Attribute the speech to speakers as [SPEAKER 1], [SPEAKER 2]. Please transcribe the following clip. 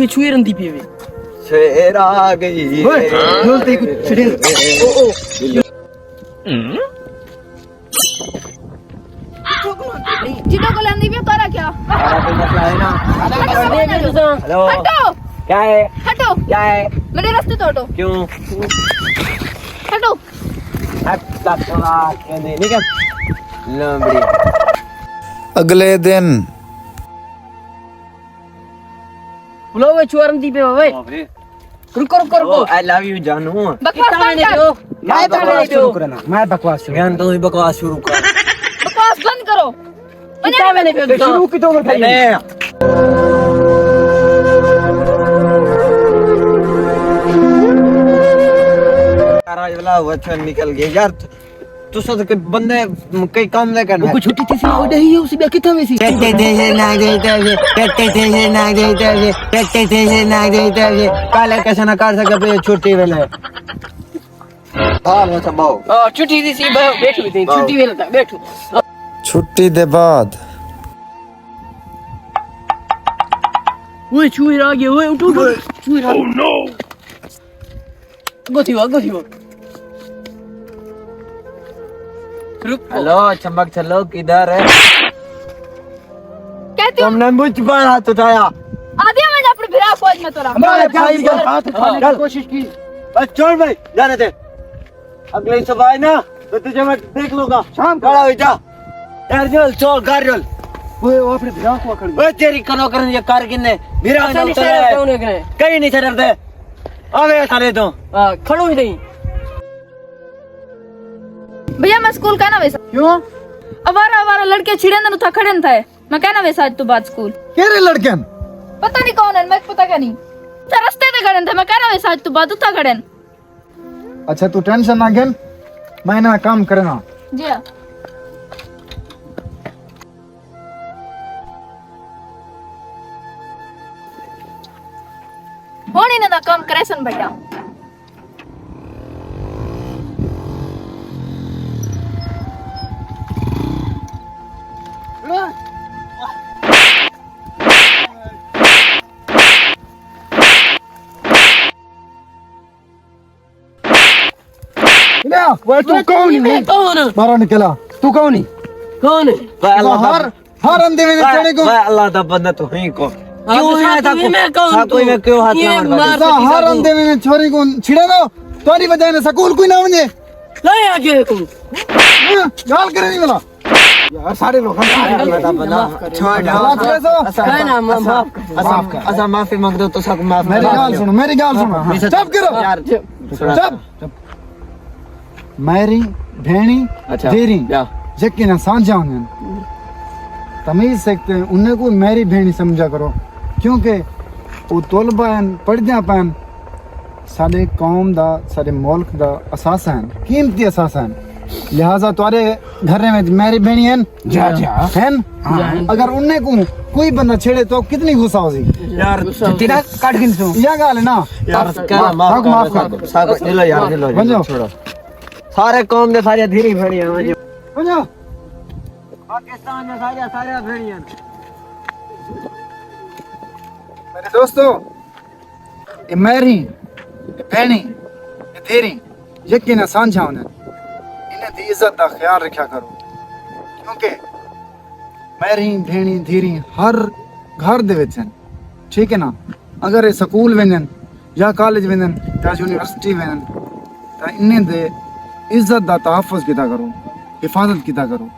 [SPEAKER 1] छुए रंदी पीवे
[SPEAKER 2] शेर आ गई
[SPEAKER 1] ओए बोलते कुछ छिड़े ओ
[SPEAKER 3] चिटो को लेंदी भी तोरा क्या
[SPEAKER 2] कोई मसला है ना हेलो
[SPEAKER 3] हटो
[SPEAKER 2] क्या है
[SPEAKER 3] हटो
[SPEAKER 2] क्या है
[SPEAKER 3] मेरे रास्ते तो हटो
[SPEAKER 2] क्यों
[SPEAKER 3] हटो
[SPEAKER 2] हट थोड़ा क्या दे निकल लंबड़ी
[SPEAKER 4] अगले दिन
[SPEAKER 1] बोलो वे छुए रंदी पे वे रुको रुको रुको
[SPEAKER 2] आई लव यू जानू
[SPEAKER 3] बकवास बंद कर
[SPEAKER 1] मैं बकवास शुरू
[SPEAKER 2] ज्ञान तो ही बकवास शुरू कर
[SPEAKER 3] बकवास बंद करो
[SPEAKER 1] कितना मैंने पे शुरू की तो बताइए
[SPEAKER 2] आज वाला वचन निकल गया यार तू सोच के बंदे कई काम नहीं करना
[SPEAKER 1] वो छुट्टी थी सी ओडे ही उसी बे कितना वैसी
[SPEAKER 2] कहते थे ना देते थे काले कैसे ना कर सके पे छुट्टी वेले हां वो सब
[SPEAKER 1] छुट्टी थी सी बैठो थी छुट्टी वेला था बैठो
[SPEAKER 4] छुट्टी दे बाद
[SPEAKER 1] वो छुए आ गया वो उठो उठो छुए ओह नो गोथी वो
[SPEAKER 2] हेलो चमक चलो किधर है
[SPEAKER 3] कहती हूं
[SPEAKER 2] तुमने मुझ पर हाथ उठाया
[SPEAKER 3] आदिया मैं अपने भिरा फौज में तोरा
[SPEAKER 2] हमारे भाई का
[SPEAKER 1] हाथ उठाने की कोशिश की
[SPEAKER 2] बस छोड़ भाई जाने दे अगली सुबह ना तो तुझे मैं देख लूंगा
[SPEAKER 1] शाम
[SPEAKER 2] खड़ा हो जा यार चल चल कर चल
[SPEAKER 1] वो अपने भिरा को खड़ी
[SPEAKER 2] ओए तेरी कनो करन ये कार किन्ने मेरा
[SPEAKER 1] अच्छा
[SPEAKER 2] नाम
[SPEAKER 1] नहीं
[SPEAKER 2] तो
[SPEAKER 1] शहर
[SPEAKER 2] है
[SPEAKER 1] कौन है
[SPEAKER 2] कहीं नहीं छड़र दे आवे सारे तो
[SPEAKER 1] खड़ो ही नहीं
[SPEAKER 3] भैया मैं स्कूल का ना वैसा
[SPEAKER 1] क्यों
[SPEAKER 3] अवारा लड़के छिड़े न था खड़े न था मैं कहना वैसा आज तो बात स्कूल
[SPEAKER 4] केरे लड़कन
[SPEAKER 3] पता नहीं कौन है मैं पता क्या नहीं तो रास्ते पे खड़े थे मैं कहना वैसा आज तो बात उठा खड़े
[SPEAKER 4] अच्छा तू टेंशन ना घेन मैं ना काम करना
[SPEAKER 3] जी हाँ होनी ना काम करे सन भैया
[SPEAKER 4] वो तू कौन है
[SPEAKER 1] कौन
[SPEAKER 4] मारा निकला तू कौन है
[SPEAKER 1] कौन
[SPEAKER 4] हर अंधे में चढ़े को
[SPEAKER 2] मैं अल्लाह का बंदा तो ही को क्यों है था कोई में क्यों हाथ ना मार
[SPEAKER 4] हर अंधे में छोरी को छिड़े दो तोरी वजह ने स्कूल कोई ना वने
[SPEAKER 1] ले आगे तुम
[SPEAKER 4] गाल करे नहीं वाला यार सारे लोग
[SPEAKER 2] अल्लाह का बंदा छोड़
[SPEAKER 1] कहना माफ कर
[SPEAKER 2] अच्छा माफी मांग दो तो सब माफ
[SPEAKER 4] मेरी गाल सुनो चुप करो
[SPEAKER 2] यार
[SPEAKER 4] चुप मेरी भेणी देरी जक्के ना सांझा होने तमीज सकते हैं उन्हें को मेरी भेणी समझा करो क्योंकि वो तोलबा पढ़दे पैन साडे कौम दा साडे मुल्क दा असास है कीमती असास है लिहाजा तुम्हारे घर में मेरी भेणी हैं अगर उन्हें को कोई बंदा छेड़े तो कितनी गुस्सा होगी
[SPEAKER 2] यार
[SPEAKER 4] तेरा काट गिन सो या गाल है ना
[SPEAKER 2] यार माफ कर सब दिलो यार दिलो छोड़ो सारे कौम दे सारे धीरे भेड़िया
[SPEAKER 4] बंजो
[SPEAKER 2] पाकिस्तान में सारे भेड़िया
[SPEAKER 4] मेरे दोस्तों ये मेरी ये भेणी ये तेरी यकीन सांझा होने इन्हें दी इज्जत का ख्याल रखा करो क्योंकि मेरी भेणी धीरी हर घर दे विच हैं ठीक है ना अगर ये स्कूल वेंदन या कॉलेज वेंदन या यूनिवर्सिटी वेंदन तो इन्हें दे इज्जत दा तहफ़्फ़ुज़ किता करो हिफाजत किता करो